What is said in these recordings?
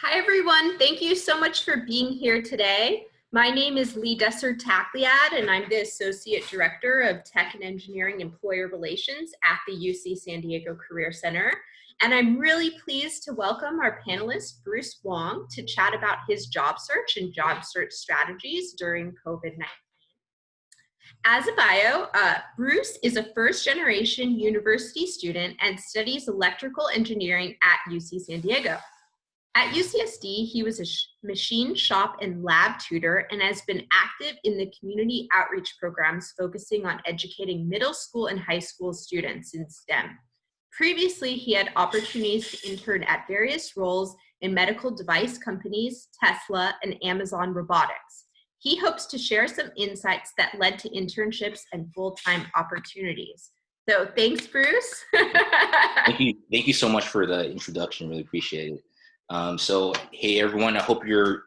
Hi, everyone. Thank you so much for being here today. My name is Lee Desser-Takliad, and I'm the Associate Director of Tech and Engineering Employer Relations at the UC San Diego Career Center. And I'm really pleased to welcome our panelist, Bruce Wong, to chat about his job search and job search strategies during COVID-19. As a bio, Bruce is a first-generation university student and studies electrical engineering at UC San Diego. At UCSD, he was a machine shop and lab tutor and has been active in the community outreach programs focusing on educating middle school and high school students in STEM. Previously, he had opportunities to intern at various roles in medical device companies, Tesla, and Amazon Robotics. He hopes to share some insights that led to internships and full-time opportunities. So thanks, Bruce. Thank you so much for the introduction. Really appreciate it. So, hey everyone, I hope you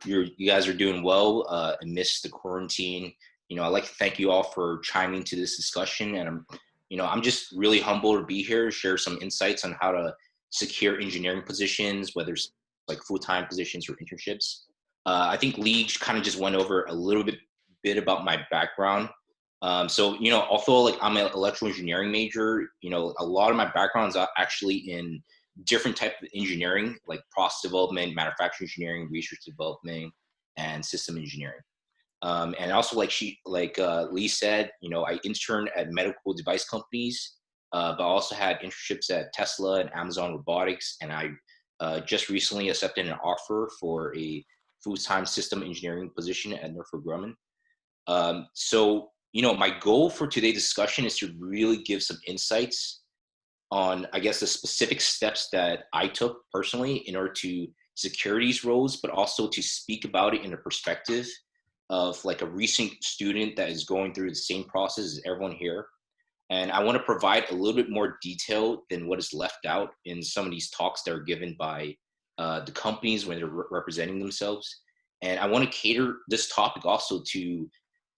guys are doing well amidst the quarantine. I'd like to thank you all for chiming into this discussion, and I'm just really humbled to be here to share some insights on how to secure engineering positions, whether it's like full-time positions or internships. I think Lee kind of just went over a little bit about my background. So, although like I'm an electrical engineering major, a lot of my background is actually in different type of engineering, like process development, manufacturing engineering, research development, and system engineering. And also, like Lee said, I interned at medical device companies, but I also had internships at Tesla and Amazon Robotics, and I just recently accepted an offer for a full-time system engineering position at Northrop Grumman. So, my goal for today's discussion is to really give some insights on, I guess, the specific steps that I took personally in order to secure these roles, but also to speak about it in a perspective of like a recent student that is going through the same process as everyone here. And I want to provide a little bit more detail than what is left out in some of these talks that are given by the companies when they're representing themselves. And I want to cater this topic also to,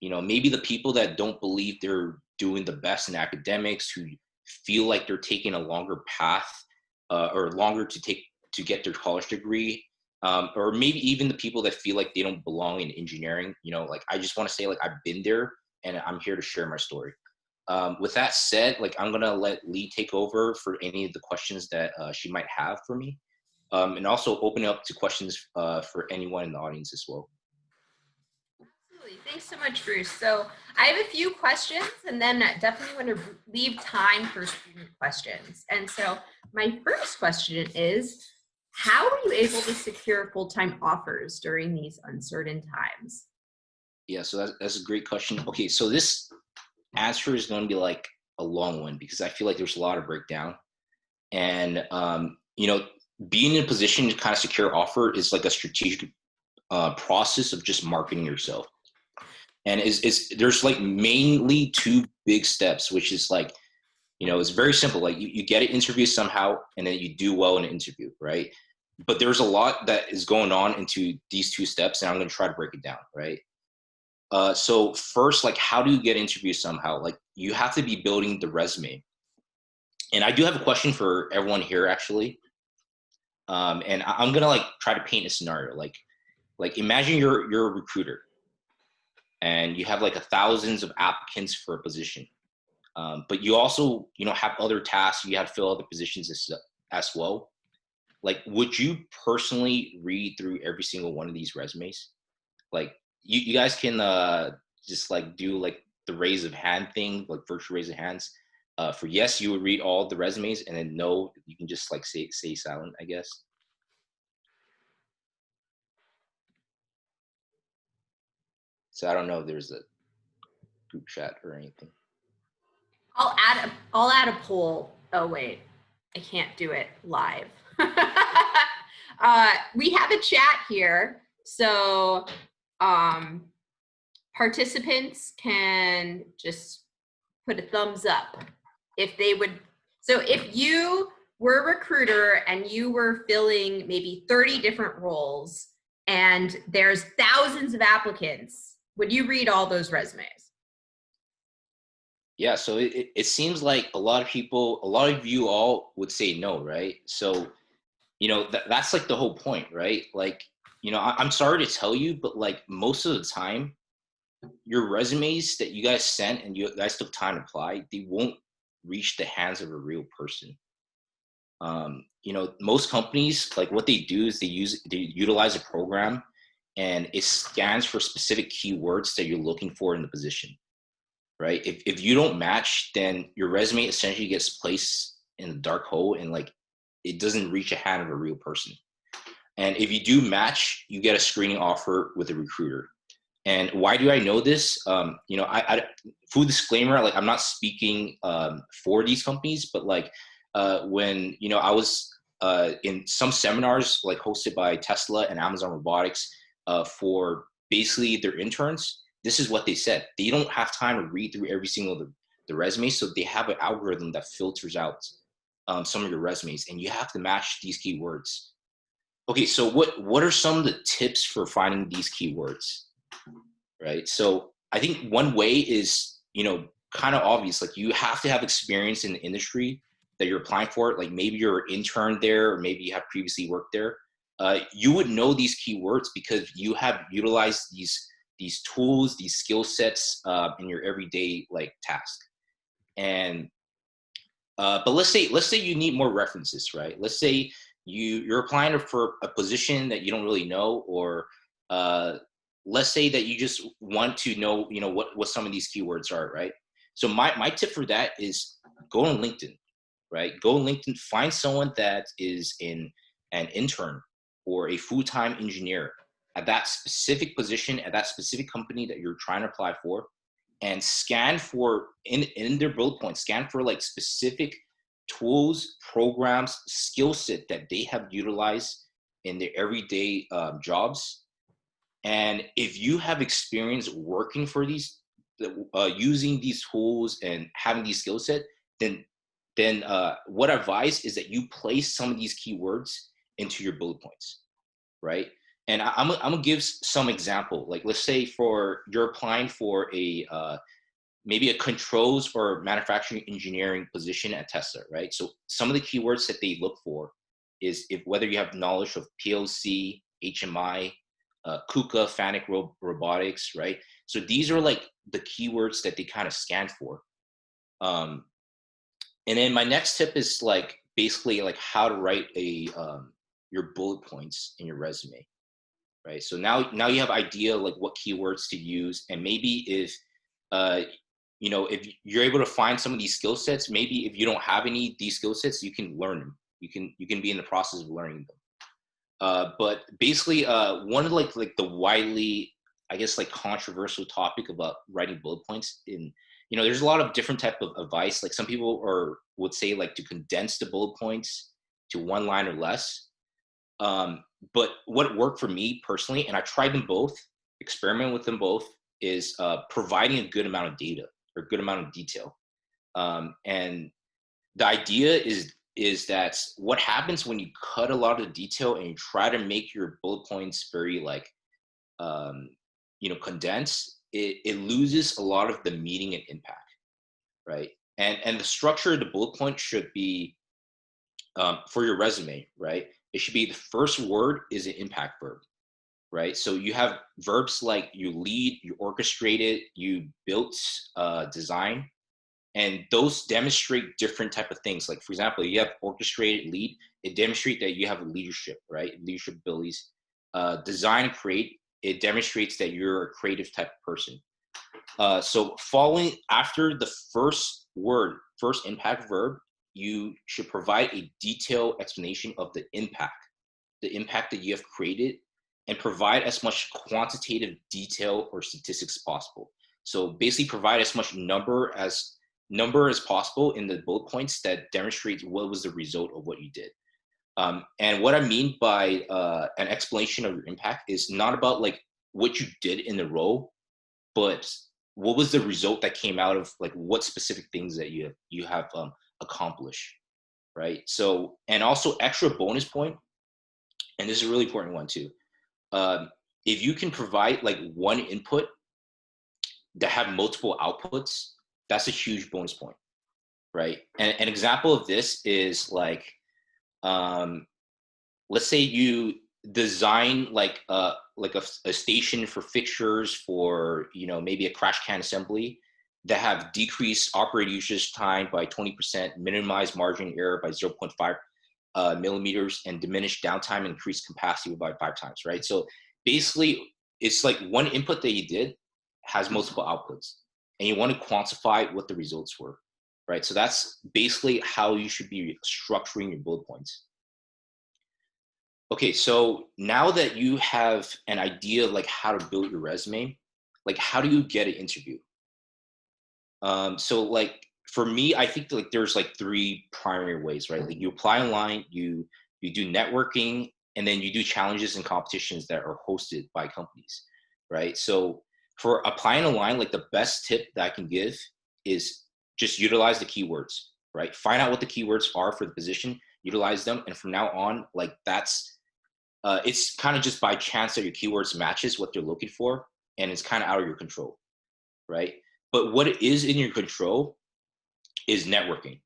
maybe the people that don't believe they're doing the best in academics, who feel like they're taking a longer path or longer to get their college degree, or maybe even the people that feel like they don't belong in engineering. Like I just want to say, like, I've been there and I'm here to share my story. With that said, like I'm gonna let Lee take over for any of the questions that she might have for me, and also open it up to questions for anyone in the audience as well. Thanks so much, Bruce. So I have a few questions, and then definitely want to leave time for student questions. And so my first question is, how were you able to secure full-time offers during these uncertain times? Yeah, so that's a great question. Okay, so this answer is going to be like a long one because I feel like there's a lot of breakdown. And, being in a position to kind of secure offer is like a strategic process of just marketing yourself. And there's like mainly two big steps, which is like, it's very simple. Like you get an interview somehow, and then you do well in an interview, right? But there's a lot that is going on into these two steps, and I'm going to try to break it down, right? So first, like, how do you get interviewed somehow? Like, you have to be building the resume. And I do have a question for everyone here, actually. And I'm gonna like try to paint a scenario. Like imagine you're a recruiter, and you have like thousands of applicants for a position. But you also, have other tasks. You have to fill other positions as well. Like, would you personally read through every single one of these resumes? Like, you guys can just like do like the raise of hand thing, like virtual raise of hands. For yes, you would read all the resumes, and then no, you can just like say silent, I guess. So I don't know if there's a group chat or anything. I'll add a poll. Oh wait, I can't do it live. We have a chat here, so participants can just put a thumbs up if they would. So if you were a recruiter and you were filling maybe 30 different roles and there's thousands of applicants, would you read all those resumes? Yeah, so it seems like a lot of you all would say no, right? So that's like the whole point, right? Like, I'm sorry to tell you, but like most of the time, your resumes that you guys sent and you guys took time to apply, they won't reach the hands of a real person. Most companies, like what they do is they utilize a program and it scans for specific keywords that you're looking for in the position, right? If you don't match, then your resume essentially gets placed in a dark hole and like it doesn't reach a hand of a real person. And if you do match, you get a screening offer with a recruiter. And why do I know this? Full disclaimer, like I'm not speaking for these companies, but like when I was in some seminars like hosted by Tesla and Amazon Robotics for basically their interns, this is what they said. They don't have time to read through every single of the resumes, so they have an algorithm that filters out some of your resumes, and you have to match these keywords. Okay, so what are some of the tips for finding these keywords? Right. So I think one way is, kind of obvious. Like you have to have experience in the industry that you're applying for. Like maybe you're an intern there, or maybe you have previously worked there. You would know these keywords because you have utilized these tools, these skill sets in your everyday like task. And but let's say you need more references, right? Let's say you're applying for a position that you don't really know, or uh, let's say that you just want to know, what some of these keywords are, right? So my tip for that is go on LinkedIn, right? Go on LinkedIn, find someone that is in an intern or a full-time engineer at that specific position at that specific company that you're trying to apply for, and scan for in their bullet points, scan for like specific tools, programs, skill set that they have utilized in their everyday jobs. And if you have experience working for these, using these tools and having these skill set, then what I advise is that you place some of these keywords into your bullet points, right? And I'm gonna give some example. Like let's say you're applying for a maybe a controls or manufacturing engineering position at Tesla, right? So some of the keywords that they look for is if whether you have knowledge of PLC, HMI, KUKA, FANUC robotics, right? So these are like the keywords that they kind of scan for. And then my next tip is like basically like how to write your bullet points in your resume, right? So now you have idea like what keywords to use, and maybe uh, if you're able to find some of these skill sets, maybe if you don't have any of these skill sets, you can learn them. You can be in the process of learning them. But basically, one of like the widely, I guess, like controversial topic about writing bullet points there's a lot of different type of advice. Like some people would say like to condense the bullet points to one line or less. But what worked for me personally, and I tried them both, experiment with them both, is providing a good amount of data or a good amount of detail. And the idea is that what happens when you cut a lot of the detail and you try to make your bullet points very like condensed, it loses a lot of the meaning and impact, right? And the structure of the bullet point should be for your resume, right? It should be the first word is an impact verb, right? So you have verbs like you lead, you orchestrated, you built, design, and those demonstrate different type of things. Like for example, you have orchestrated, lead, it demonstrates that you have leadership, right? Leadership abilities. Design, create, it demonstrates that you're a creative type of person. So following after the first word, first impact verb, you should provide a detailed explanation of the impact that you have created, and provide as much quantitative detail or statistics as possible. So basically provide as much number as possible in the bullet points that demonstrates what was the result of what you did. And what I mean by an explanation of your impact is not about like what you did in the role, but what was the result that came out of like what specific things that you have accomplished, right? So, and also extra bonus point, and this is a really important one too. If you can provide like one input that have multiple outputs, that's a huge bonus point, right? And an example of this is like let's say you design a station for fixtures for, maybe a crash can assembly that have decreased operating usage time by 20%, minimize margin error by 0.5 millimeters, and diminish downtime and increase capacity by 5 times, right? So basically, it's like one input that you did has multiple outputs, and you want to quantify what the results were, right? So that's basically how you should be structuring your bullet points. Okay, so now that you have an idea of like how to build your resume, like how do you get an interview? So like for me, I think like there's like three primary ways, right? Like you apply online, you do networking, and then you do challenges and competitions that are hosted by companies, right? So for applying online, like the best tip that I can give is just utilize the keywords, right? Find out what the keywords are for the position, utilize them, and from now on, like it's kind of just by chance that your keywords matches what they're looking for, and it's kind of out of your control, right? But what it is in your control is networking,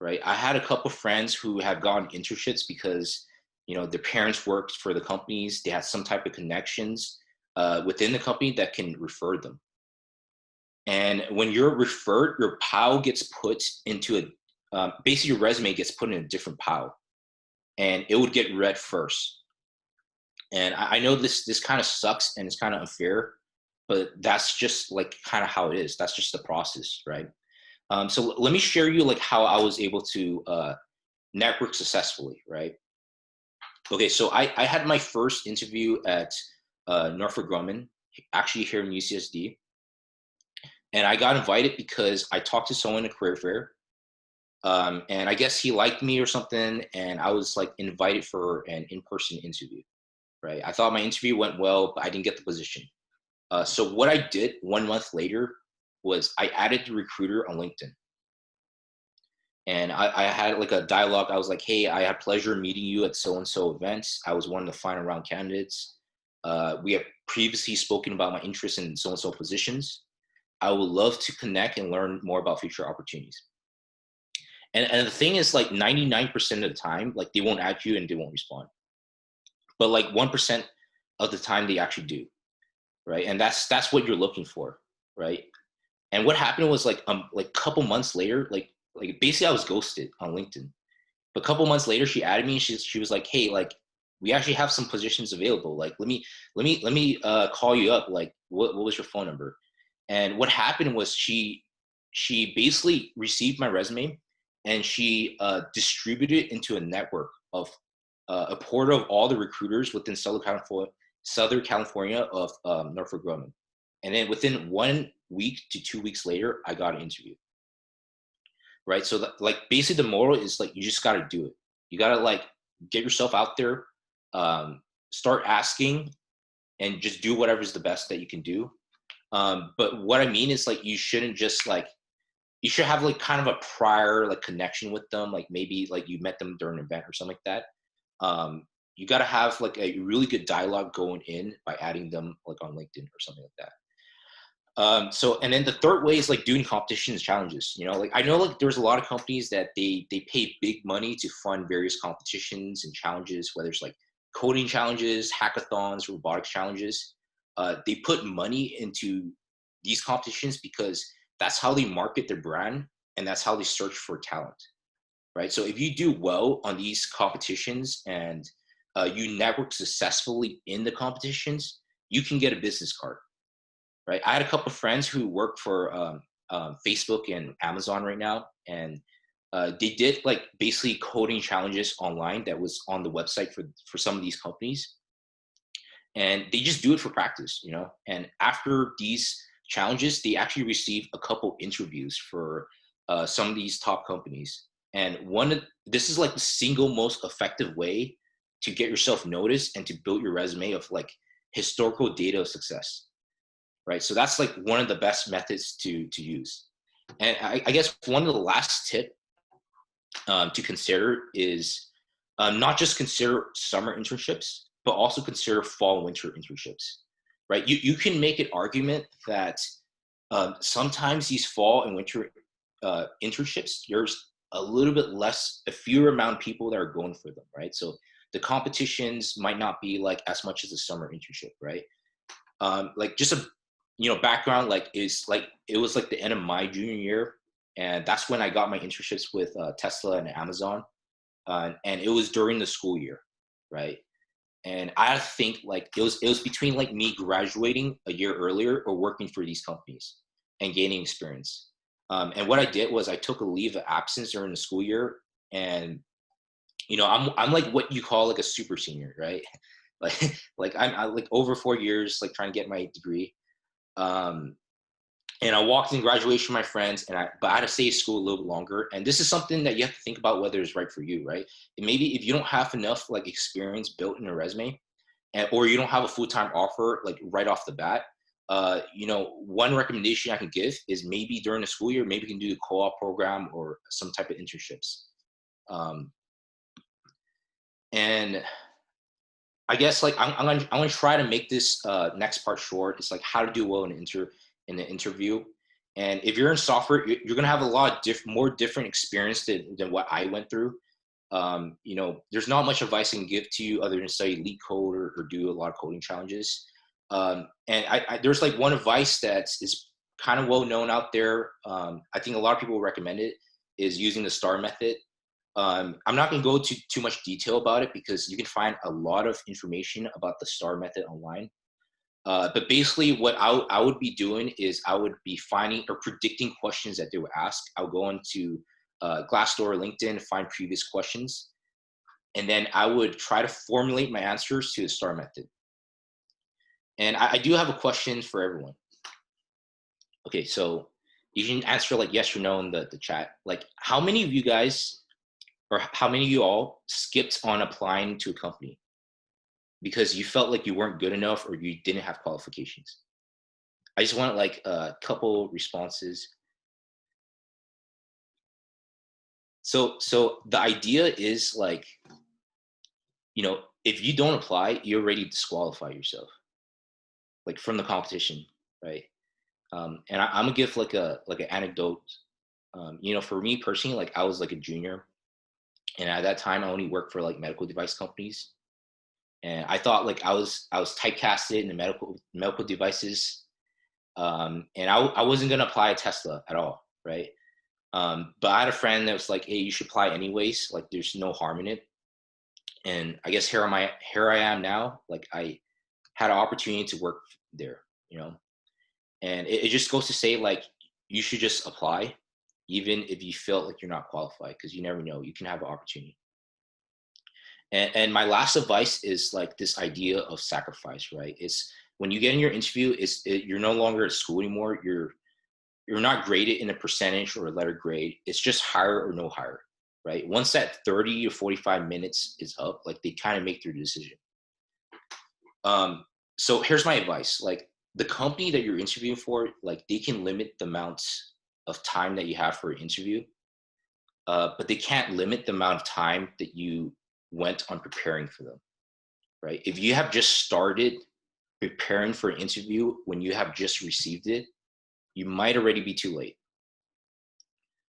right? I had a couple friends who have gotten internships because their parents worked for the companies. They had some type of connections within the company that can refer them. And when you're referred, your pile gets put into basically your resume gets put in a different pile, and it would get read first. And I know this kind of sucks and it's kind of unfair, but that's just like kind of how it is. That's just the process, right? So let me share you like how I was able to network successfully, right? Okay, so I had my first interview at Northrop Grumman, actually here in UCSD, and I got invited because I talked to someone at a career fair, and I guess he liked me or something, and I was like invited for an in-person interview, right? I thought my interview went well, but I didn't get the position. So what I did 1 month later was I added the recruiter on LinkedIn. And I had like a dialogue. I was like, hey, I had pleasure meeting you at so-and-so events. I was one of the final round candidates. We have previously spoken about my interest in so-and-so positions. I would love to connect and learn more about future opportunities. And the thing is like 99% of the time, like they won't add you and they won't respond. But like 1% of the time they actually do, right? And that's what you're looking for, right? And what happened was like a couple months later, like basically I was ghosted on LinkedIn. But a couple months later, she added me. She was like, hey, like we actually have some positions available. Like let me call you up. Like what was your phone number? And what happened was she basically received my resume and she distributed it into a network of a portal of all the recruiters within Southern California of Northrop Grumman. And then within 1 week to 2 weeks later, I got an interview. Right. So like basically the moral is like you just got to do it. You got to like get yourself out there, start asking, and just do whatever's the best that you can do. But what I mean is like you shouldn't just like you should have like kind of a prior like connection with them, like maybe like you met them during an event or something like that. You got to have like a really good dialogue going in by adding them like on LinkedIn or something like that. So and then the third way is like doing competitions challenges. Like I know like there's a lot of companies that they pay big money to fund various competitions and challenges, whether it's like coding challenges, hackathons, robotics challenges. They put money into these competitions because that's how they market their brand and that's how they search for talent, right? So if you do well on these competitions and you network successfully in the competitions, you can get a business card, right? I had a couple of friends who work for Facebook and Amazon right now, and they did like basically coding challenges online that was on the website for some of these companies, and they just do it for practice, And after these challenges, they actually receive a couple interviews for some of these top companies. And this is like the single most effective way to get yourself noticed and to build your resume of like historical data of success. Right. So that's like one of the best methods to use. And I guess one of the last tip to consider is not just consider summer internships, but also consider fall winter internships. Right. You can make an argument that sometimes these fall and winter internships, a little bit less, a fewer amount of people that are going for them, right? So the competitions might not be like as much as a summer internship, right? Like just a background, like is like it was like the end of my junior year, and that's when I got my internships with Tesla and Amazon, and it was during the school year, right? And I think like it was between like me graduating a year earlier or working for these companies and gaining experience. And what I did was I took a leave of absence during the school year, and I'm like what you call like a super senior, right? Like I like over 4 years like trying to get my degree. Um, and I walked in graduation with my friends, but I had to stay at school a little bit longer. And this is something that you have to think about whether it's right for you, right? And maybe if you don't have enough like experience built in a resume, or you don't have a full-time offer like right off the bat, one recommendation I can give is maybe during the school year, maybe you can do the co-op program or some type of internships. Um, and I guess like I'm gonna try to make this next part short. It's like how to do well in the interview. And if you're in software, you're gonna have a lot of more different experience than what I went through. There's not much advice I can give to you other than study lead code or do a lot of coding challenges. And there's like one advice that is kind of well known out there. I think a lot of people recommend it is using the STAR method. I'm not going to go too much detail about it because you can find a lot of information about the STAR method online. But basically, what I would be doing is I would be finding or predicting questions that they would ask. I'll go into Glassdoor or LinkedIn, find previous questions, and then I would try to formulate my answers to the STAR method. And I do have a question for everyone. Okay, so you can answer like yes or no in the chat. Like, how many of you guys or how many of you all skipped on applying to a company because you felt like you weren't good enough or you didn't have qualifications? I just want like a couple responses. So the idea is like, if you don't apply, you already disqualify yourself, like from the competition, right? And I'm gonna give like an anecdote. For me personally, like I was like a junior, and at that time I only worked for like medical device companies, and I thought like I was typecasted in the medical devices, and I wasn't gonna apply at Tesla at all, right? But I had a friend that was like, "Hey, you should apply anyways. Like, there's no harm in it." And I guess here I am now. Like, I had an opportunity to work there, and it just goes to say like you should just apply, even if you feel like you're not qualified, because you never know, you can have an opportunity. And my last advice is like this idea of sacrifice, right? It's when you get in your interview, you're no longer at school anymore. You're not graded in a percentage or a letter grade. It's just hire or no hire, right? Once that 30 to 45 minutes is up, like they kind of make their decision. So here's my advice. Like the company that you're interviewing for, like they can limit the amount of time that you have for an interview, but they can't limit the amount of time that you went on preparing for them, right? If you have just started preparing for an interview when you have just received it, you might already be too late.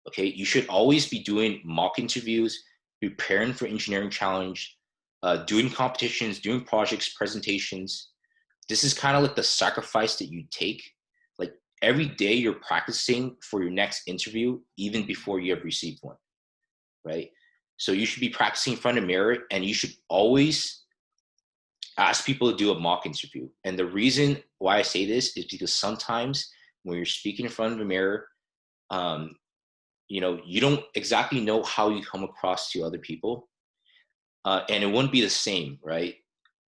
Okay, you should always be doing mock interviews, preparing for engineering challenge, doing competitions, doing projects, presentations. This is kind of like the sacrifice that you take. Like every day you're practicing for your next interview, even before you have received one, right? So you should be practicing in front of a mirror, and you should always ask people to do a mock interview. And the reason why I say this is because sometimes when you're speaking in front of a mirror, you don't exactly know how you come across to other people. And it wouldn't be the same, right?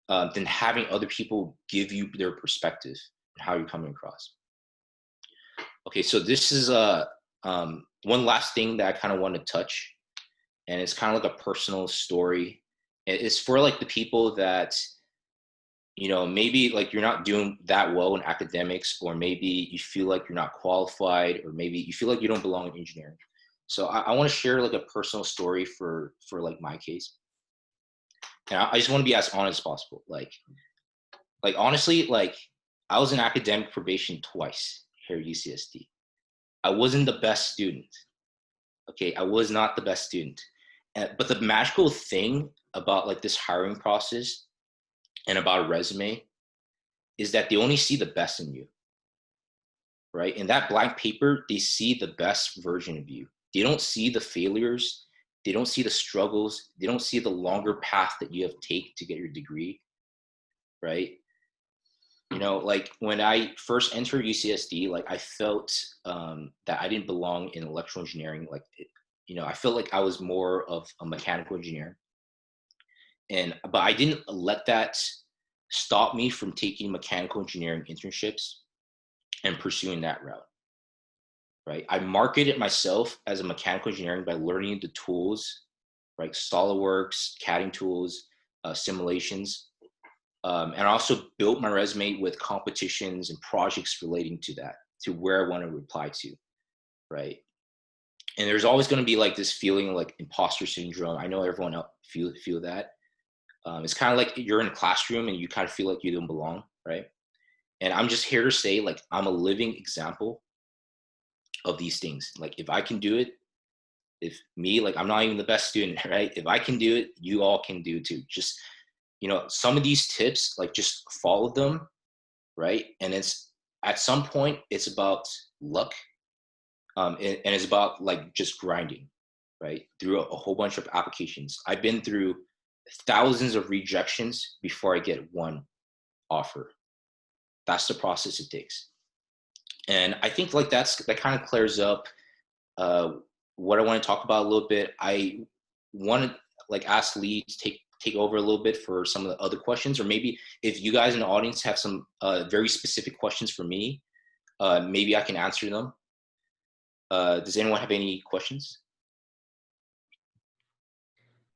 Than having other people give you their perspective and how you're coming across. Okay, so this is one last thing that I kind of want to touch, and it's kind of like a personal story. It's for like the people that maybe like you're not doing that well in academics, or maybe you feel like you're not qualified, or maybe you feel like you don't belong in engineering. So I want to share like a personal story for like my case. And I just want to be as honest as possible. Like honestly, like I was in academic probation twice here at UCSD. I wasn't the best student. Okay, I was not the best student. But the magical thing about like this hiring process and about a resume is that they only see the best in you, right? In that blank paper, they see the best version of you. They don't see the failures. They don't see the struggles. They don't see the longer path that you have taken to get your degree, right? You know, like when I first entered UCSD, like I felt that I didn't belong in electrical engineering. Like, you know, I felt like I was more of a mechanical engineer, but I didn't let that stop me from taking mechanical engineering internships and pursuing that route. Right, I marketed myself as a mechanical engineering by learning the tools, right, SolidWorks, CADing tools, simulations, and I also built my resume with competitions and projects relating to that, to where I want to apply to, right? And there's always going to be like this feeling of like imposter syndrome. I know everyone else feel that. It's kind of like you're in a classroom and you kind of feel like you don't belong, right? And I'm just here to say, like, I'm a living example of these things. Like, if I can do it, if me, like, I'm not even the best student, right? If I can do it, you all can do it too. Just, you know, some of these tips, like, just follow them, right? And it's at some point, it's about luck, and it's about like just grinding, right? Through a whole bunch of applications. I've been through thousands of rejections before I get one offer. That's the process it takes. And I think like that kind of clears up uh, what I want to talk about a little bit. I want to like ask Lee to take over a little bit for some of the other questions, or maybe if you guys in the audience have some very specific questions for me, maybe I can answer them. Does anyone have any questions?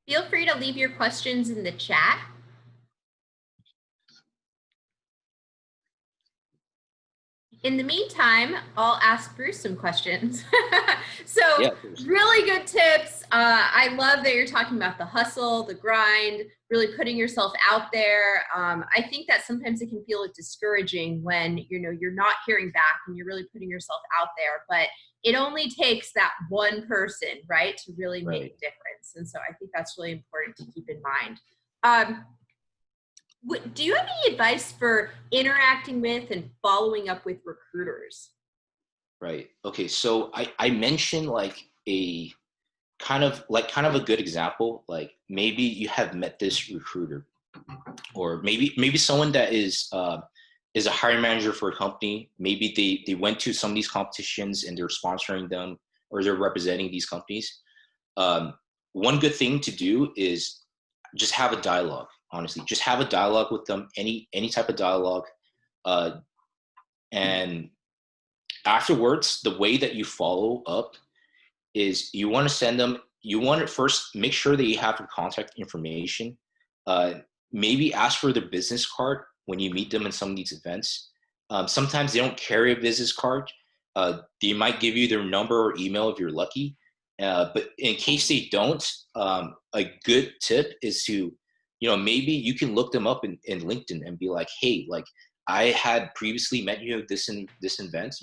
Feel free to leave your questions in the chat. In the meantime, I'll ask Bruce some questions. So Yeah, really good tips. I love that you're talking about the hustle, the grind, really putting yourself out there. I think that sometimes it can feel discouraging when you're not hearing back and you're really putting yourself out there. But it only takes that one person, right, to really make a difference. And so I think that's really important to keep in mind. Do you have any advice for interacting with and following up with recruiters? Right. Okay. So I mentioned like a kind of a good example. Like maybe you have met this recruiter, or maybe someone that is a hiring manager for a company. Maybe they went to some of these competitions and they're sponsoring them, or they're representing these companies. One good thing to do is just have a dialogue. Honestly, just have a dialogue with them. Any type of dialogue, and afterwards, the way that you follow up is you want to send them. You want to first make sure that you have their contact information. Uh, Maybe ask for their business card when you meet them in some of these events. Sometimes they don't carry a business card. They might give you their number or email if you're lucky. But in case they don't, a good tip is to, maybe you can look them up in LinkedIn and be like, hey, like I had previously met you at this event,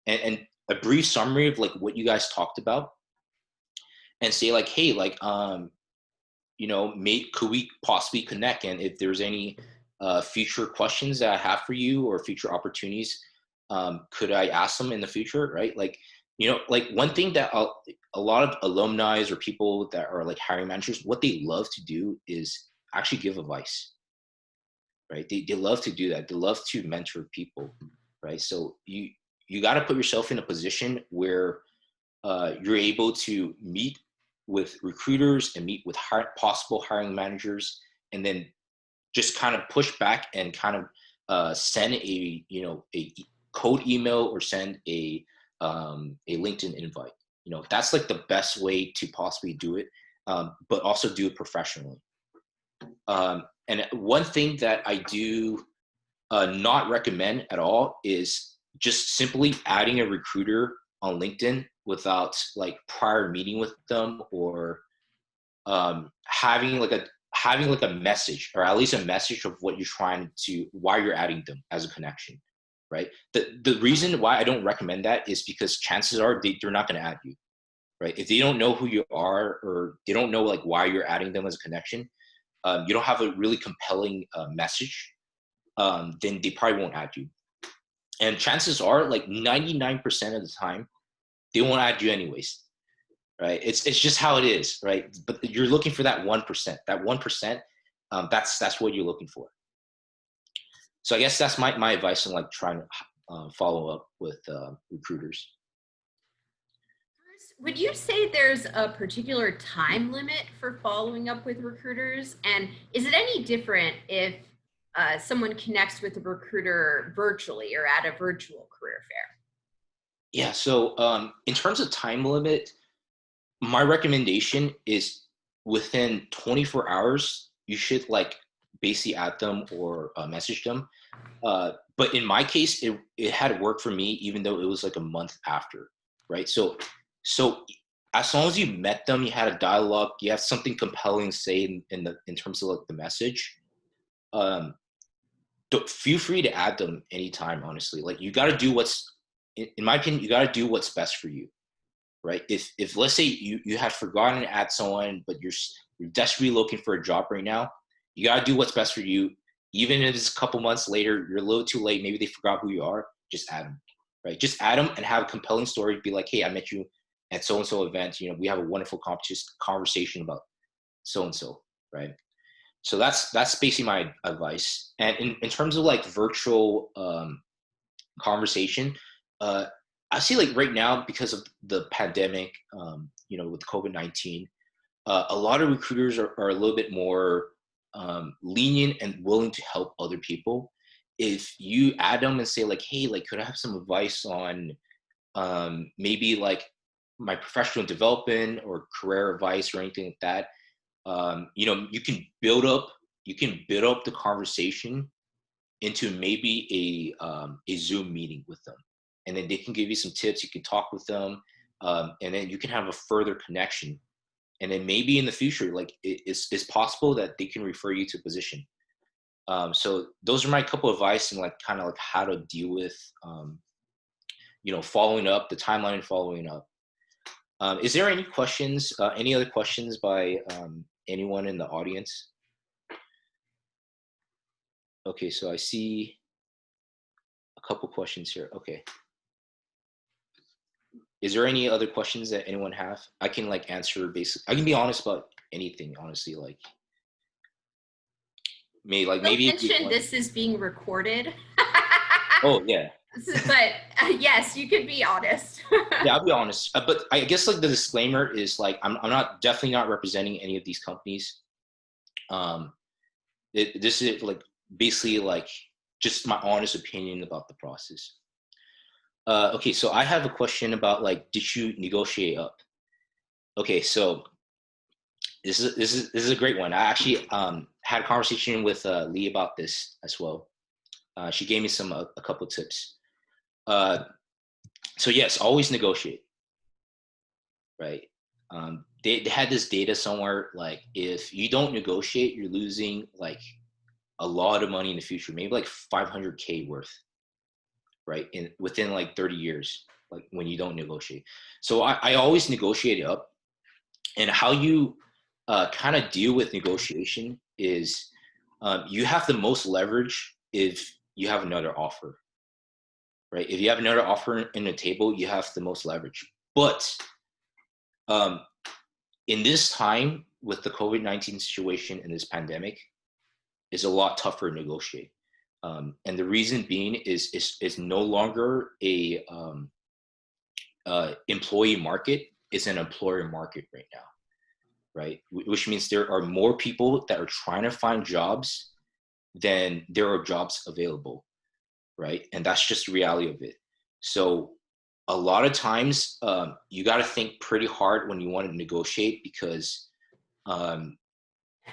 and a brief summary of like what you guys talked about, and say like, hey, like, could we possibly connect? And if there's any future questions that I have for you or future opportunities, could I ask them in the future, right? Like, like one thing that a lot of alumni or people that are like hiring managers, what they love to do is actually give advice, right? They love to do that. They love to mentor people, right? So you got to put yourself in a position where you're able to meet with recruiters and meet with possible hiring managers, and then just kind of push back and kind of send a code email or send a LinkedIn invite. That's like the best way to possibly do it, but also do it professionally. And one thing that I do not recommend at all is just simply adding a recruiter on LinkedIn without like prior meeting with them, or having like a message, or at least a message of what you're trying to, why you're adding them as a connection, right? The reason why I don't recommend that is because chances are they're not going to add you, right? If they don't know who you are, or they don't know like why you're adding them as a connection, you don't have a really compelling message, then they probably won't add you. And chances are like 99% of the time, they won't add you anyways, right? It's just how it is, right? But you're looking for that 1%. That 1%, that's what you're looking for. So I guess that's my advice on like trying to follow up with recruiters. Would you say there's a particular time limit for following up with recruiters? And is it any different if someone connects with a recruiter virtually or at a virtual career fair? Yeah. So in terms of time limit, my recommendation is within 24 hours, you should like basically add them or message them. But in my case, it had worked for me, even though it was like a month after, right? So as long as you met them, you had a dialogue, you have something compelling to say in terms of like the message. Um, feel free to add them anytime. Honestly, like you got to do what's, in my opinion, you got to do what's best for you, right? If let's say you had forgotten to add someone, but you're desperately looking for a job right now, you got to do what's best for you. Even if it's a couple months later, you're a little too late, maybe they forgot who you are, just add them, right? Just add them and have a compelling story. Be like, hey, I met you at so-and-so event. You know, we have a wonderful conversation about so-and-so, right? So that's basically my advice. And in terms of like virtual conversation, uh, I see like right now, because of the pandemic, you know, with COVID-19, a lot of recruiters are a little bit more lenient and willing to help other people. If you add them and say like, hey, like, could I have some advice on maybe like my professional development or career advice or anything like that, you know, you can build up the conversation into maybe a Zoom meeting with them, and then they can give you some tips. You can talk with them, and then you can have a further connection. And then maybe in the future, like it's possible that they can refer you to a position. So those are my couple of advice and like kind of like how to deal with, you know, following up, the timeline and following up. Is there any questions? Any other questions by anyone in the audience? Okay, so I see a couple questions here. Okay. Is there any other questions that anyone have? I can like answer basic. I can be honest about anything, honestly. Like, Don't maybe if you mention want. this is being recorded. Oh yeah, But yes, you could be honest. yeah. I'll be honest. But I guess like the disclaimer is like I'm not definitely not representing any of these companies. Um, this is like basically like just my honest opinion about the process. Okay, so I have a question about like, did you negotiate up? Okay, so this is a great one. I actually had a conversation with Lee about this as well. She gave me a couple tips. Uh, so yes, always negotiate, right? They had this data somewhere like if you don't negotiate, you're losing like a lot of money in the future, maybe like 500K worth, right? Within like 30 years, like when you don't negotiate. So I always negotiate it up, and how you kind of deal with negotiation is you have the most leverage if you have another offer, right? If you have another offer in the table, you have the most leverage. But um, in this time with the COVID-19 situation and this pandemic, is a lot tougher to negotiate. And the reason being is no longer a employee market; it's an employer market right now, right? Which means there are more people that are trying to find jobs than there are jobs available, right? And that's just the reality of it. So a lot of times you got to think pretty hard when you want to negotiate because um,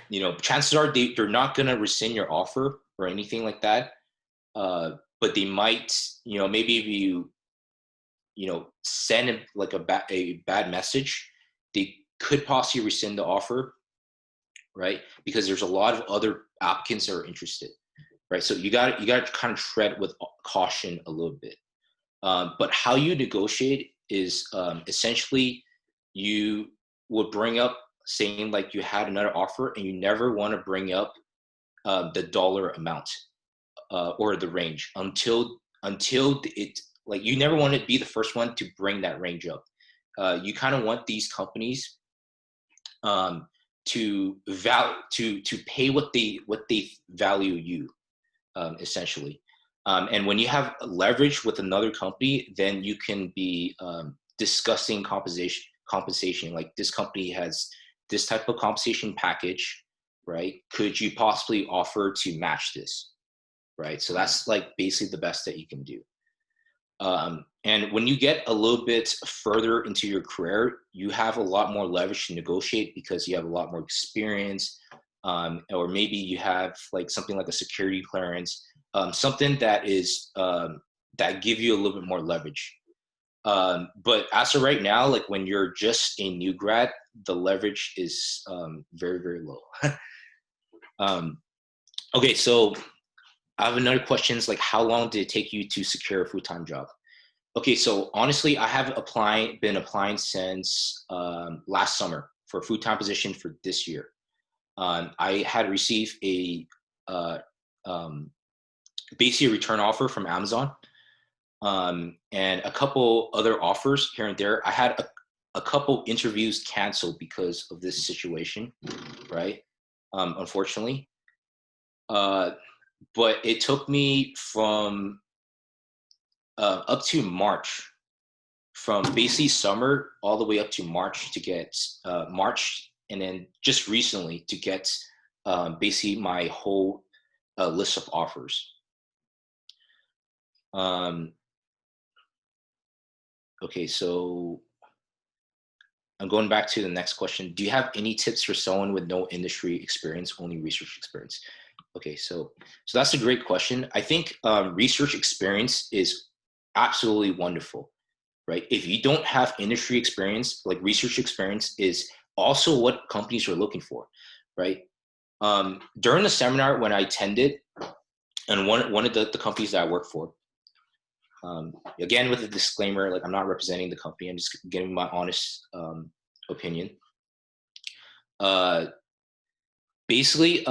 you know, chances are they're not going to rescind your offer or anything like that. But they might, you know, maybe if you know, send like a bad message, they could possibly rescind the offer, right? Because there's a lot of other applicants that are interested, right? So you got to kind of tread with caution a little bit. But how you negotiate is essentially you would bring up saying like you had another offer, and you never want to bring up the dollar amount or the range until it, like, you never want to be the first one to bring that range up. You kind of want these companies um, to pay what they value you, essentially. And when you have leverage with another company, then you can be discussing compensation. Like, this company has this type of compensation package, right? Could you possibly offer to match this, right? So that's like basically the best that you can do. And when you get a little bit further into your career, you have a lot more leverage to negotiate because you have a lot more experience, or maybe you have like something like a security clearance, something that is that give you a little bit more leverage. But as of right now, like when you're just a new grad, the leverage is very, very low. Okay, so I have another question. Is like, how long did it take you to secure a full-time job? Okay, so honestly, I have been applying since last summer for a full-time position for this year. I had received a basically a return offer from Amazon, and a couple other offers here and there. I had a couple interviews canceled because of this situation, right? Unfortunately. But it took me from up to March, from basically summer all the way up to March to get March, and then just recently to get basically my whole list of offers. Okay, so I'm going back to the next question. Do you have any tips for someone with no industry experience, only research experience? Okay, so that's a great question. I think research experience is absolutely wonderful, right? If you don't have industry experience, like, research experience is also what companies are looking for, right? During the seminar when I attended, and one of the companies that I work for, again with a disclaimer, like, I'm not representing the company, I'm just giving my honest opinion. Basically,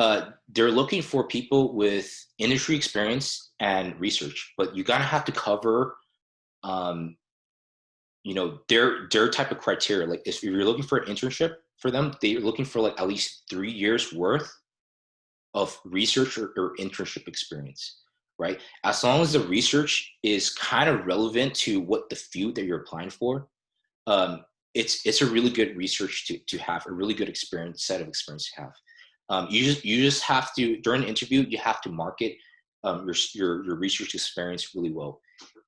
they're looking for people with industry experience and research, but you gotta have to cover, their type of criteria. Like, if you're looking for an internship for them, they're looking for like at least 3 years worth of research or internship experience, right? As long as the research is kind of relevant to what the field that you're applying for, it's a really good research to have, a really good set of experience to have. You just have to, during the interview, you have to market your research experience really well,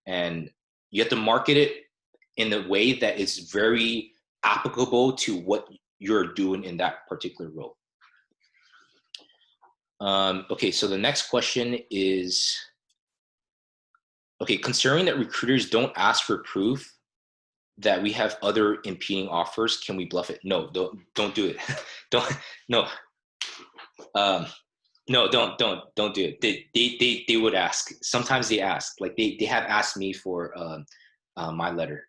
and you have to market it in a way that is very applicable to what you're doing in that particular role. Okay, so the next question is, okay, considering that recruiters don't ask for proof that we have other impeding offers, can we bluff it? No, don't do it. Don't, no. No, don't do it. They would ask. Sometimes they ask. Like, they have asked me for my letter.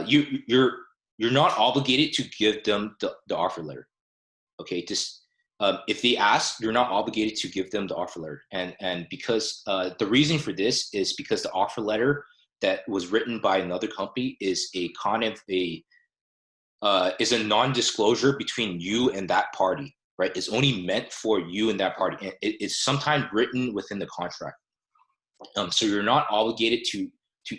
You're not obligated to give them the offer letter. Okay, just if they ask, you're not obligated to give them the offer letter. And because the reason for this is because the offer letter that was written by another company is a kind of is a non-disclosure between you and that party, right? It's only meant for you and that party. And it's sometimes written within the contract. So you're not obligated to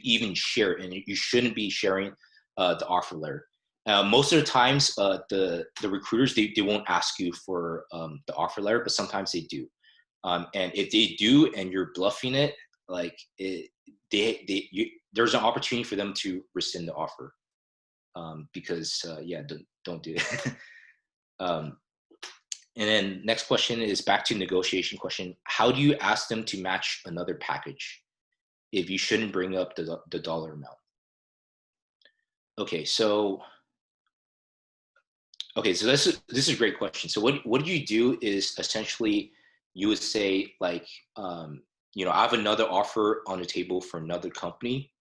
even share it, and you shouldn't be sharing the offer letter. Most of the times, the recruiters, they won't ask you for the offer letter, but sometimes they do. And if they do, and you're bluffing it, like, there's an opportunity for them to rescind the offer, because yeah, don't do it. And then next question is back to negotiation question. How do you ask them to match another package if you shouldn't bring up the dollar amount? Okay, so this is a great question. So what you do is, essentially, you would say, like, I have another offer on the table for another company.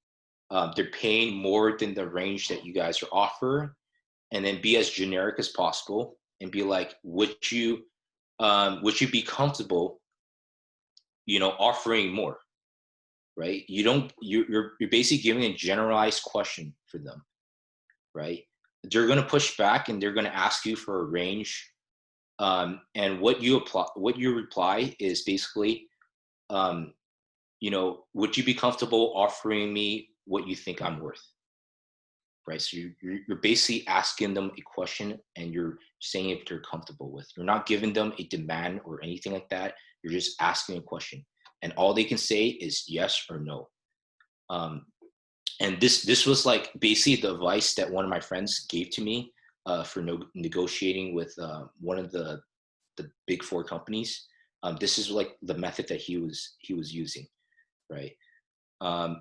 They're paying more than the range that you guys are offering. and then be as generic as possible and be like, would you be comfortable, offering more, right? You're basically giving a generalized question for them, right? They're going to push back and they're going to ask you for a range. And what you reply is basically, would you be comfortable offering me what you think I'm worth? Right. So you're basically asking them a question and you're saying if they're comfortable with. You're not giving them a demand or anything like that. You're just asking a question. And all they can say is yes or no. And this was like basically the advice that one of my friends gave to me for negotiating with one of the big four companies. This is like the method that he was using, right?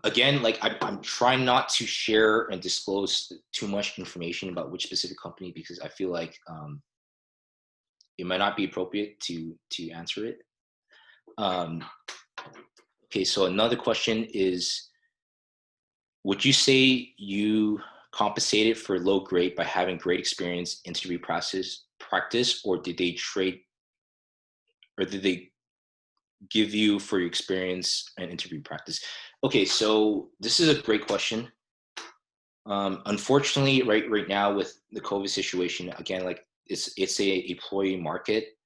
Again, like I'm trying not to share and disclose too much information about which specific company because I feel like it might not be appropriate to answer it. Okay, so another question is, would you say you compensated for low grade by having great experience interview practice, or did they give you for your experience and interview practice? Okay, so this is a great question. Unfortunately, right now with the COVID situation, again, like it's a employee market,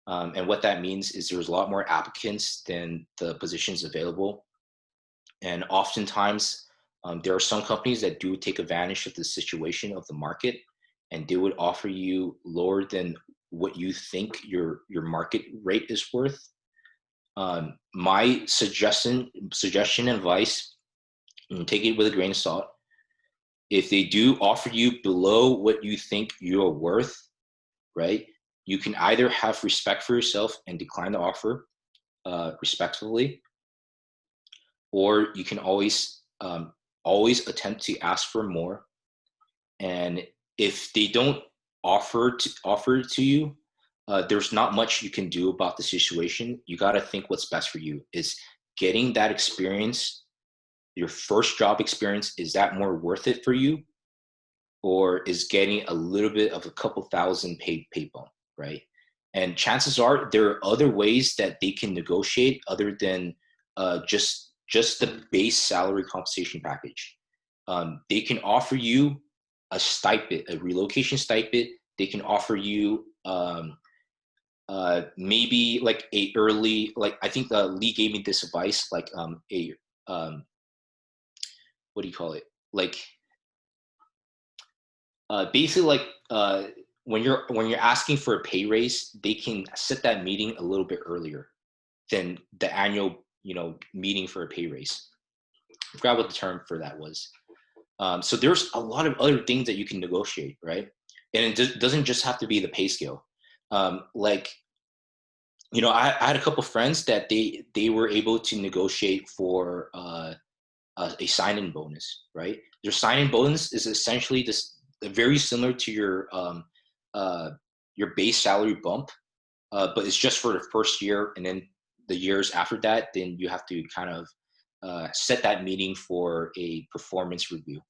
and what that means is there's a lot more applicants than the positions available, and oftentimes there are some companies that do take advantage of the situation of the market, and they would offer you lower than what you think your market rate is worth. My suggestion advice, and take it with a grain of salt. If they do offer you below what you think you're worth, right, you can either have respect for yourself and decline the offer respectfully, or you can always attempt to ask for more. And if they don't offer it to you, there's not much you can do about the situation. You got to think what's best for you. Is getting that experience, your first job experience, is that more worth it for you? Or is getting a little bit of a couple thousand pay bump, right? And chances are there are other ways that they can negotiate other than just the base salary compensation package. They can offer you a stipend, a relocation stipend. They can offer you maybe like a early, like I think Lee gave me this advice, like a what do you call it? Like basically like when you're asking for a pay raise, they can set that meeting a little bit earlier than the annual meeting for a pay raise. I forgot what the term for that was. So there's a lot of other things that you can negotiate, right? And it doesn't just have to be the pay scale. Like, I had a couple friends that they were able to negotiate for a sign-in bonus, right? Their sign-in bonus is essentially this very similar to your base salary bump, but it's just for the first year, and then the years after that, then you have to kind of set that meeting for a performance review.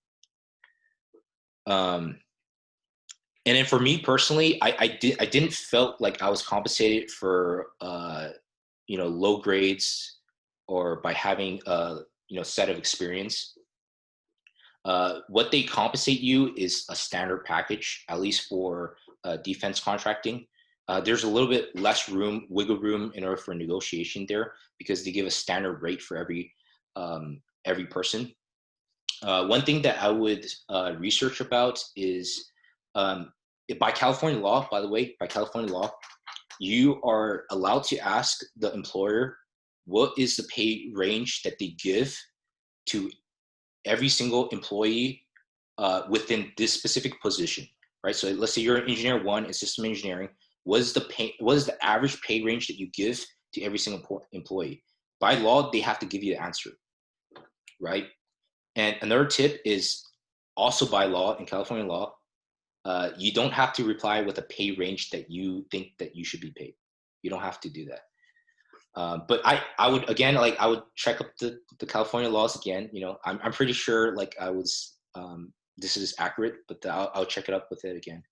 And then for me personally, I didn't felt like I was compensated for low grades or by having a set of experience. What they compensate you is a standard package, at least for defense contracting. There's a little bit less wiggle room in order for negotiation there because they give a standard rate for every person. One thing that I would research about is by California law, by the way, you are allowed to ask the employer what is the pay range that they give to every single employee within this specific position, right? So let's say you're an engineer one in system engineering. What is the average pay range that you give to every single employee? By law, they have to give you the answer, right? And another tip is also by law, in California law, you don't have to reply with a pay range that you think that you should be paid. You don't have to do that. But I would, again, I would check up the California laws again. I'm pretty sure I was this is accurate, but I'll check it up with it again.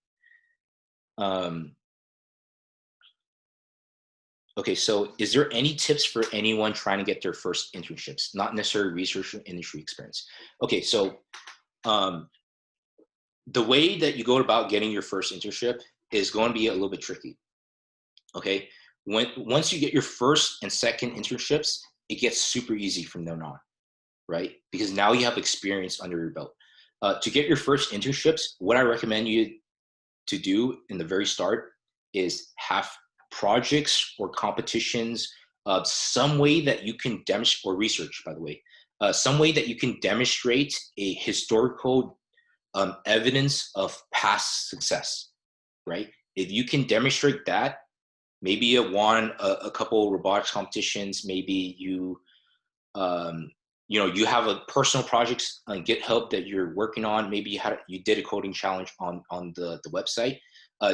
Okay, so is there any tips for anyone trying to get their first internships, not necessarily research or industry experience? Okay, so the way that you go about getting your first internship is going to be a little bit tricky. Okay, once you get your first and second internships, it gets super easy from then on, right? Because now you have experience under your belt. To get your first internships, what I recommend you to do in the very start is have projects or competitions, some way that you can demonstrate, or research, by the way, some way that you can demonstrate a historical evidence of past success, right? If you can demonstrate that, maybe you won a couple robotics competitions, maybe you, you have a personal projects on GitHub that you're working on. Maybe you did a coding challenge on the website.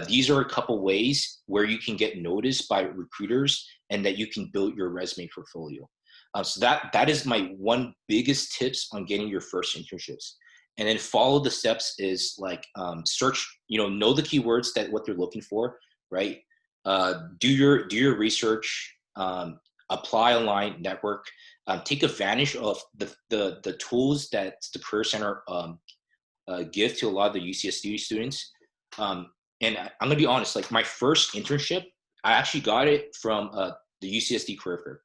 These are a couple ways where you can get noticed by recruiters and that you can build your resume portfolio. So that is my one biggest tips on getting your first internships. And then follow the steps is like search, know the keywords that what they're looking for, right? Do your research, apply online, network, take advantage of the tools that the Career Center give to a lot of the UCSD students. And I'm gonna be honest, like my first internship, I actually got it from the UCSD Career Fair.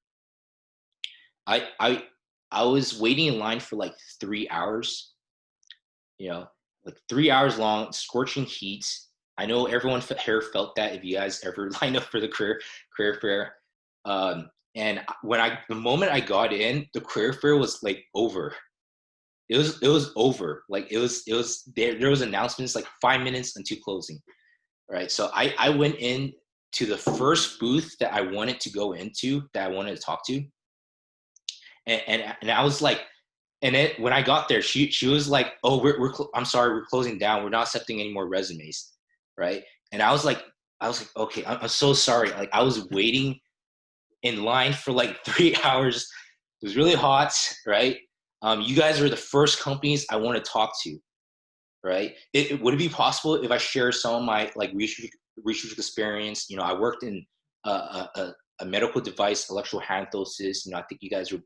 I was waiting in line for like 3 hours, like 3 hours long, scorching heat. I know everyone here felt that if you guys ever lined up for the career fair. And the moment I got in, the career fair was like over. It was over. Like it was there was announcements like 5 minutes until closing. Right. So I went in to the first booth that I wanted to go into, that I wanted to talk to. And I was like, and when I got there, she was like, "Oh, I'm sorry, we're closing down. We're not accepting any more resumes." Right. And I was like, okay, I'm so sorry. Like I was waiting in line for like 3 hours. It was really hot, right? You guys are the first companies I want to talk to, right? Would it be possible if I share some of my like research experience? I worked in a medical device, electrical hand orthosis. I think you guys would,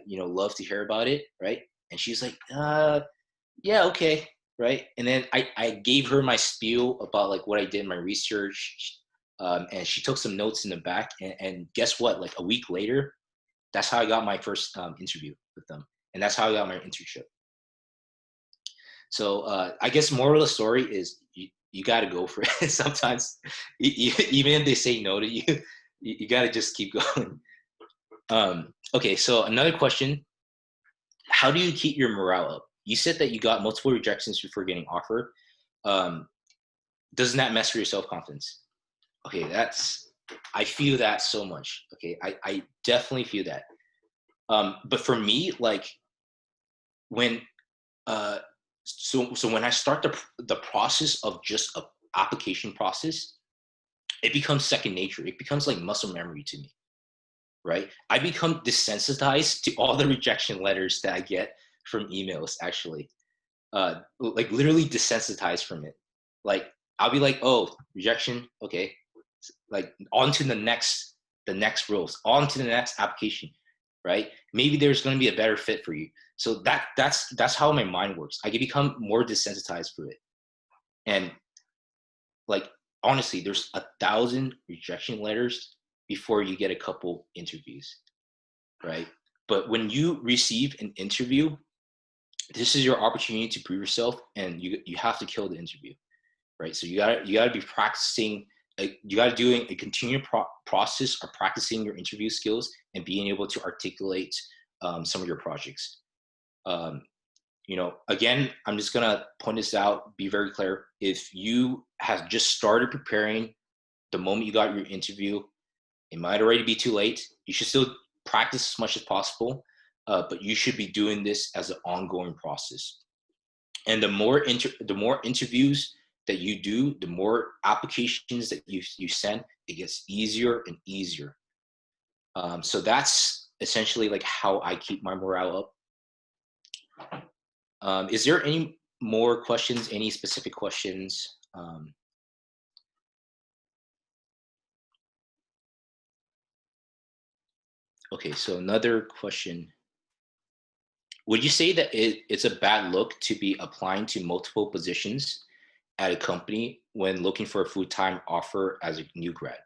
love to hear about it, right? And she's like, yeah, okay, right? And then I gave her my spiel about like what I did in my research, and she took some notes in the back. And guess what? Like a week later, that's how I got my first interview with them, and that's how I got my internship. So I guess moral of the story is you got to go for it. Sometimes, even if they say no to you, you got to just keep going. Okay, so another question: how do you keep your morale up? You said that you got multiple rejections before getting offered. Doesn't that mess with your self-confidence? Okay, I feel that so much. Okay, I definitely feel that. But for me, like when so when I start the process of just a application process, it becomes second nature. It becomes like muscle memory to me, right? I become desensitized to all the rejection letters that I get from emails, actually. Like literally desensitized from it. Like I'll be like, oh, rejection, okay. Like on to the next rules, on to the next application, right? Maybe there's going to be a better fit for you. So that's how my mind works. I can become more desensitized for it. And like honestly, there's 1,000 rejection letters before you get a couple interviews, right? But when you receive an interview, this is your opportunity to prove yourself, and you have to kill the interview, right? So you gotta be practicing. You gotta do a continued process of practicing your interview skills and being able to articulate some of your projects. Again, I'm just gonna point this out. Be very clear. If you have just started preparing the moment you got your interview, it might already be too late. You should still practice as much as possible, but you should be doing this as an ongoing process. And the more interviews that you do, the more applications that you send, it gets easier and easier. So that's essentially like how I keep my morale up. Is there more questions? Any specific questions? Okay, so another question. Would you say that it's a bad look to be applying to multiple positions at a company when looking for a full-time offer as a new grad,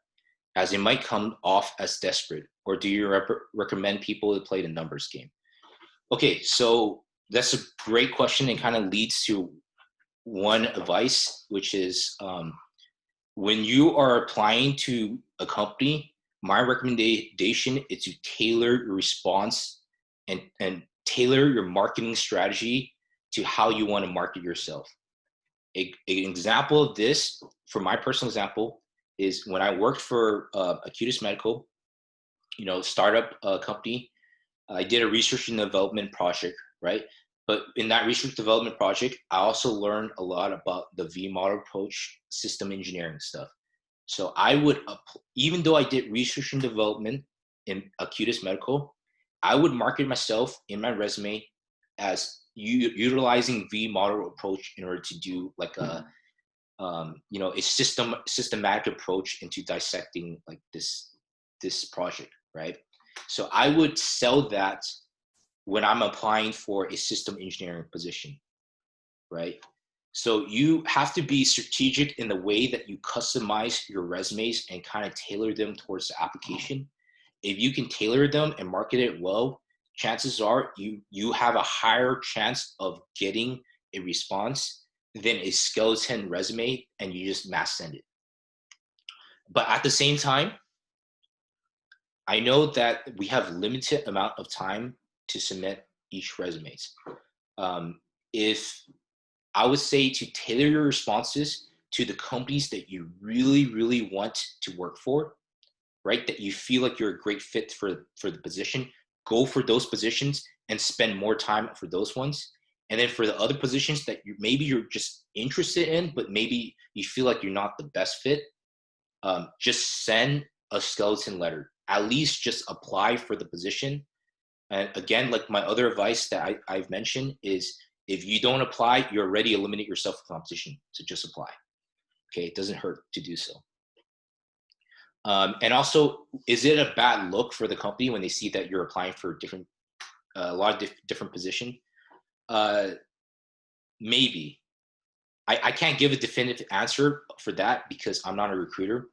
as it might come off as desperate? Or do you recommend people to play the numbers game? Okay, so that's a great question and kind of leads to one advice, which is when you are applying to a company, my recommendation is to tailor your response and tailor your marketing strategy to how you want to market yourself. An example of this, for my personal example, is when I worked for Acutus Medical, startup company. I did a research and development project, right? But in that research development project, I also learned a lot about the V model approach, system engineering stuff. So I would, even though I did research and development in Acutus Medical, I would market myself in my resume as utilizing V model approach in order to do like a systematic approach into dissecting like this project, right? So I would sell that when I'm applying for a system engineering position, right? So you have to be strategic in the way that you customize your resumes and kind of tailor them towards the application. If you can tailor them and market it well, chances are you have a higher chance of getting a response than a skeleton resume and you just mass send it. But at the same time, I know that we have limited amount of time to submit each resumes. If I would say to tailor your responses to the companies that you really, really want to work for, right? That you feel like you're a great fit for the position, go for those positions and spend more time for those ones. And then for the other positions that maybe you're just interested in, but maybe you feel like you're not the best fit, just send a skeleton letter. At least just apply for the position. And again, like my other advice that I've mentioned is if you don't apply, you already eliminate yourself from competition. So just apply. Okay, it doesn't hurt to do so. And also, is it a bad look for the company when they see that you're applying for a lot of different position? Maybe. I can't give a definitive answer for that because I'm not a recruiter,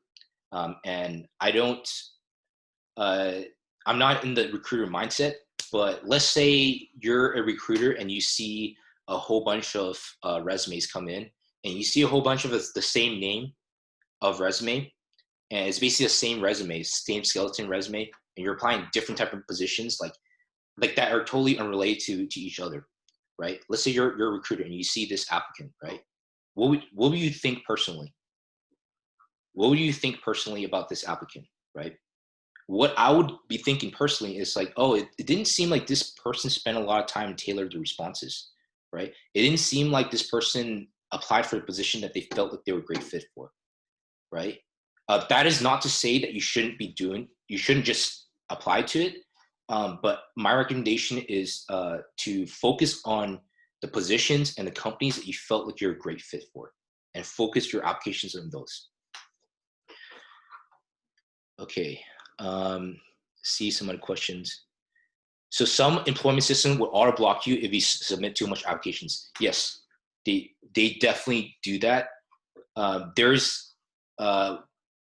and I'm not in the recruiter mindset. But let's say you're a recruiter and you see a whole bunch of resumes come in, and you see a whole bunch of the same name of resume, and it's basically the same resume, same skeleton resume, and you're applying different type of positions like that are totally unrelated to each other, right? Let's say you're a recruiter and you see this applicant, right? What would you think personally? What would you think personally about this applicant, right? What I would be thinking personally is like, oh, it didn't seem like this person spent a lot of time tailored the responses, right? It didn't seem like this person applied for a position that they felt like they were a great fit for, right? That is not to say that you shouldn't just apply to it. But my recommendation is to focus on the positions and the companies that you felt like you're a great fit for and focus your applications on those. Okay. See some other questions. So some employment system will auto block you if you submit too much applications. Yes, they definitely do that. There's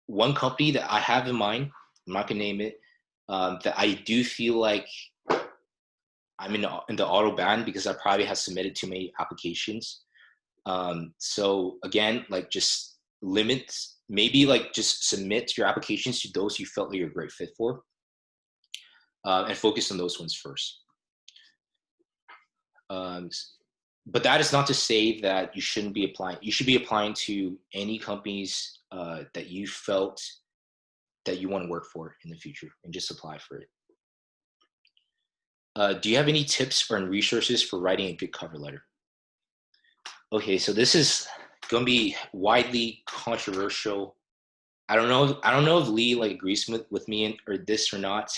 one company that I have in mind. I'm not gonna name it. That I do feel like I'm in the auto ban because I probably have submitted too many applications. So again, like just maybe like just submit your applications to those you felt like you're a great fit for, and focus on those ones first. But that is not to say that you shouldn't be applying. You should be applying to any companies that you felt that you want to work for in the future and just apply for it. Do you have any tips or resources for writing a good cover letter? Okay, so this is going to be widely controversial. I don't know if Lee like agrees with me or this or not.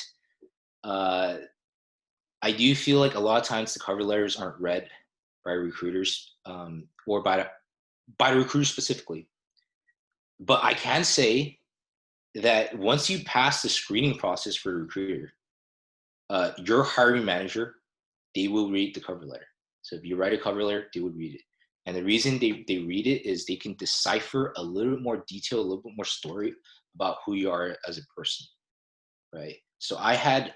I do feel like a lot of times the cover letters aren't read by recruiters. or by the recruiter specifically. But I can say that once you pass the screening process for a recruiter, your hiring manager, they will read the cover letter. So if you write a cover letter, they would read it. And the reason they read it is they can decipher a little bit more detail, a little bit more story about who you are as a person, right? So I had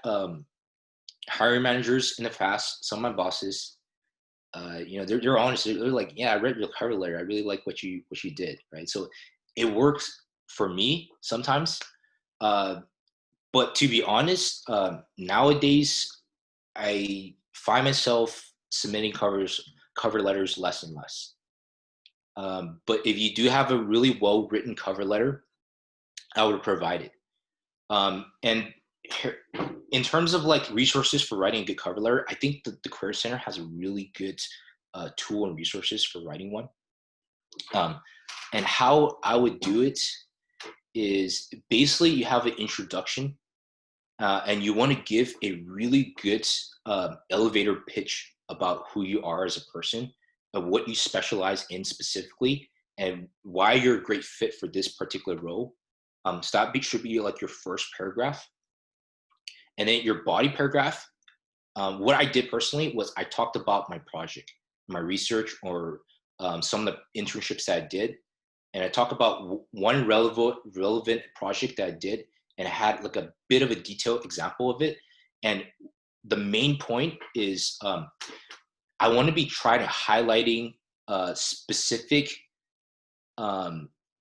hiring managers in the past, some of my bosses, they're honest. They're like, yeah, I read your cover letter. I really like what you did, right? So it works for me sometimes. But to be honest, nowadays I find myself submitting cover letters less and less. But if you do have a really well written cover letter, I would provide it. And in terms of like resources for writing a good cover letter, I think the Career Center has a really good tool and resources for writing one. And how I would do it is basically you have an introduction, and you want to give a really good elevator pitch about who you are as a person, of what you specialize in specifically, and why you're a great fit for this particular role. So that should be like your first paragraph. And then your body paragraph, what I did personally was I talked about my project, my research, or some of the internships that I did. And I talked about one relevant project that I did, and I had like a bit of a detailed example of it. And the main point is I want to be trying to highlighting specific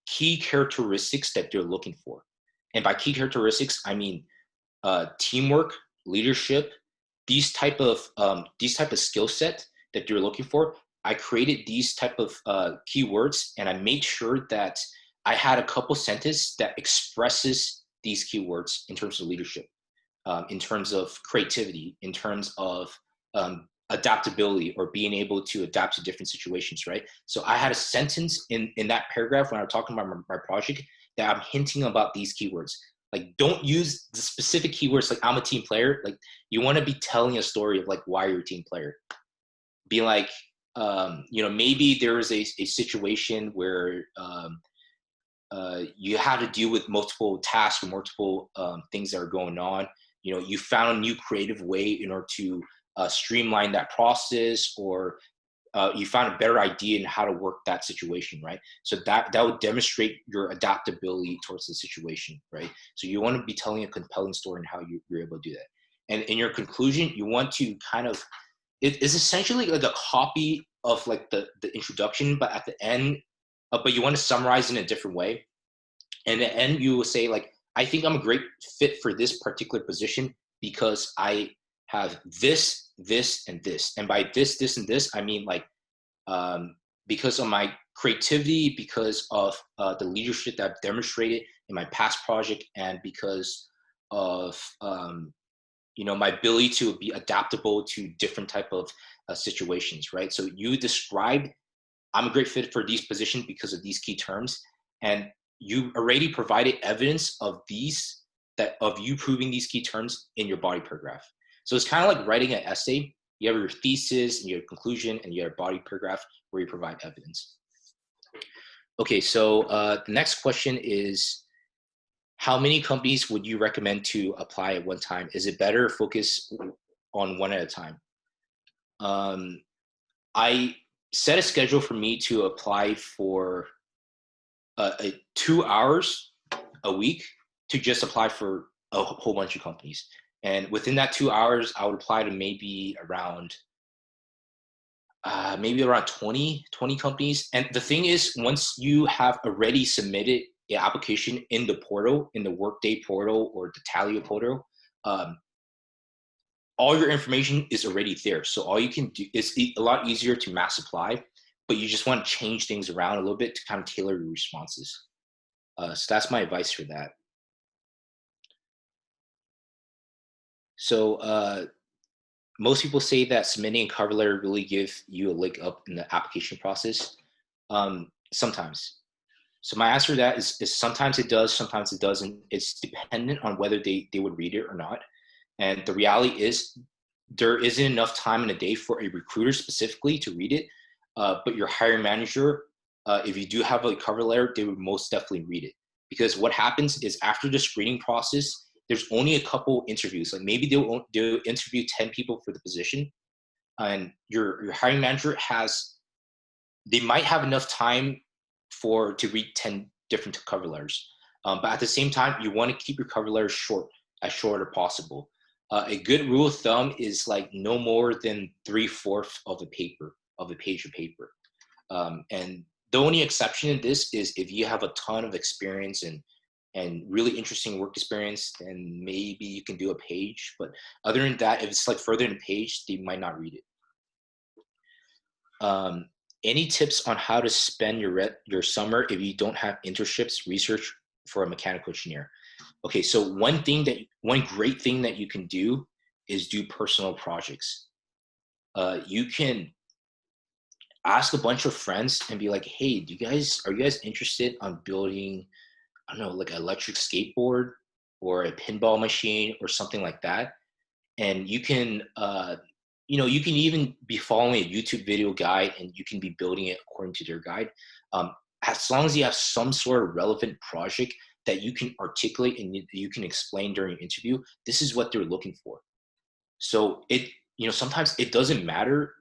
key characteristics that they're looking for. And by key characteristics, I mean teamwork, leadership, these type of skill set that you're looking for. I created these type of keywords, and I made sure that I had a couple sentences that expresses these keywords in terms of leadership, in terms of creativity, in terms of adaptability, or being able to adapt to different situations, right? So I had a sentence in that paragraph when I was talking about my project that I'm hinting about these keywords. Like, don't use the specific keywords like I'm a team player. Like, you want to be telling a story of like why you're a team player. Be like, maybe there is a situation where you had to deal with multiple tasks or multiple things that are going on. You found a new creative way in order to streamline that process, or you found a better idea in how to work that situation, right? So that would demonstrate your adaptability towards the situation, right? So you want to be telling a compelling story and how you're able to do that. And in your conclusion, you want to kind of, it is essentially like a copy of like the introduction, but at the end, but you want to summarize in a different way. And at the end, you will say like, I think I'm a great fit for this particular position because I have this, this, and this. And by this, this, and this, I mean like, because of my creativity, because of the leadership that I've demonstrated in my past project, and because of my ability to be adaptable to different type of situations, right? So you describe, I'm a great fit for these positions because of these key terms, and you already provided evidence of you proving these key terms in your body paragraph. So it's kind of like writing an essay. You have your thesis and your conclusion, and your body paragraph where you provide evidence. Okay, so the next question is, how many companies would you recommend to apply at one time? Is it better to focus on one at a time? I set a schedule for me to apply for 2 hours a week to just apply for a whole bunch of companies. And within that 2 hours, I would apply to maybe around 20 companies. And the thing is, once you have already submitted an application in the portal, in the Workday portal or the Talio portal, all your information is already there. So all you can do is a lot easier to mass apply, but you just want to change things around a little bit to kind of tailor your responses. So that's my advice for that. So most people say that submitting a cover letter really gives you a leg up in the application process. Sometimes. So my answer to that is sometimes it does, sometimes it doesn't. It's dependent on whether they would read it or not. And the reality is there isn't enough time in a day for a recruiter specifically to read it. but your hiring manager, if you do have a cover letter, they would most definitely read it. Because what happens is after the screening process, there's only a couple interviews. Like maybe they'll interview 10 people for the position, and your hiring manager they might have enough time to read 10 different cover letters. But at the same time, you want to keep your cover letters as short as possible. A good rule of thumb is like no more than 3/4 of a page of paper. And the only exception in this is if you have a ton of experience and really interesting work experience, then maybe you can do a page. But other than that, if it's like further than a page, they might not read it. Any tips on how to spend your summer if you don't have internships, research for a mechanical engineer? Okay, so one great thing that you can do is do personal projects. You can ask a bunch of friends and be like, hey, are you guys interested on building, I don't know, like an electric skateboard or a pinball machine or something like that? And you can, you can even be following a YouTube video guide and you can be building it according to their guide. As long as you have some sort of relevant project that you can articulate and you can explain during an interview, this is what they're looking for. So sometimes it doesn't matter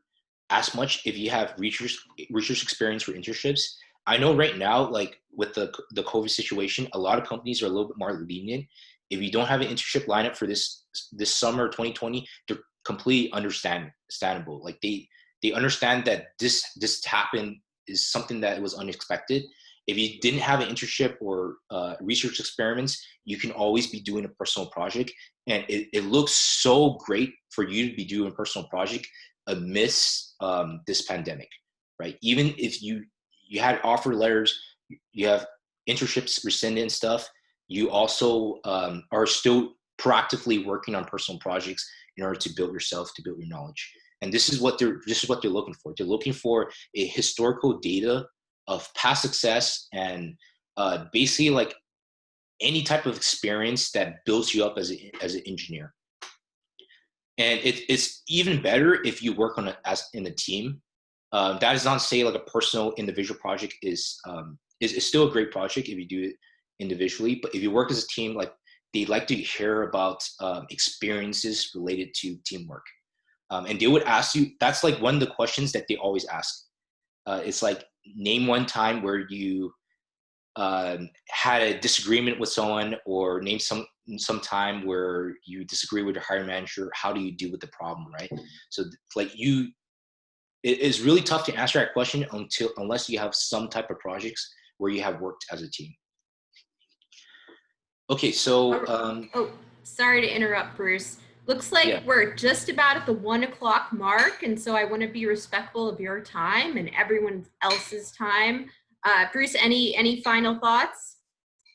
as much if you have research experience for internships. I know right now, like with the COVID situation, a lot of companies are a little bit more lenient. If you don't have an internship lineup for this summer 2020, they're completely understandable. Like they understand that this happened is something that was unexpected. If you didn't have an internship or research experiments, you can always be doing a personal project. And it looks so great for you to be doing a personal project amidst this pandemic, right? Even if you had offer letters, you have internships rescinded and stuff, you also are still proactively working on personal projects in order to build yourself, to build your knowledge. And this is what they're looking for. They're looking for a historical data of past success and basically like any type of experience that builds you up as an engineer. And it's even better if you work as in a team. That is not to say like a personal individual project is still a great project if you do it individually. But if you work as a team, like they like to hear about experiences related to teamwork. And they would ask you, that's like one of the questions that they always ask. It's like, name one time where you had a disagreement with someone, or name some time where you disagree with your hiring manager. How do you deal with the problem, right? So like it is really tough to answer that question unless you have some type of projects where you have worked as a team. Okay, so sorry to interrupt, Bruce. Looks like we're just about at the 1 o'clock mark, and so I want to be respectful of your time and everyone else's time. Bruce, any final thoughts?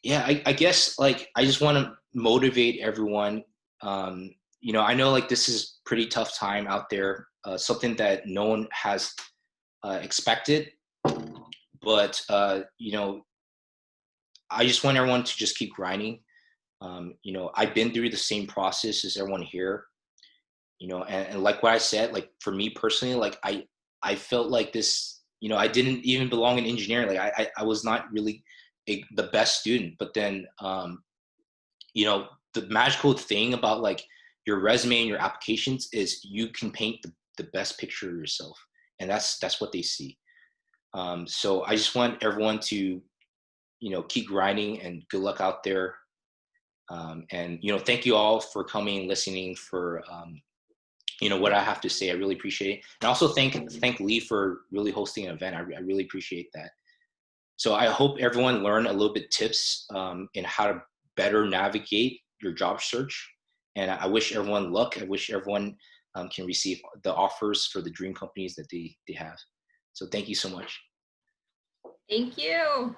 Yeah, I guess like I just want to motivate everyone. I know like this is pretty tough time out there, something that no one has expected, but I just want everyone to just keep grinding. I've been through the same process as everyone here, and like what I said, like for me personally, like I felt like this, I didn't even belong in engineering. Like I was not really the best student, but then, the magical thing about like your resume and your applications is you can paint the best picture of yourself, and that's what they see. So I just want everyone to, keep grinding, and good luck out there. And thank you all for coming, listening, for what I have to say. I really appreciate it, and also thank Lee for really hosting an event. I really appreciate that. So I hope everyone learned a little bit tips in how to better navigate your job search. And I wish everyone luck. I wish everyone can receive the offers for the dream companies that they have. So thank you so much. Thank you.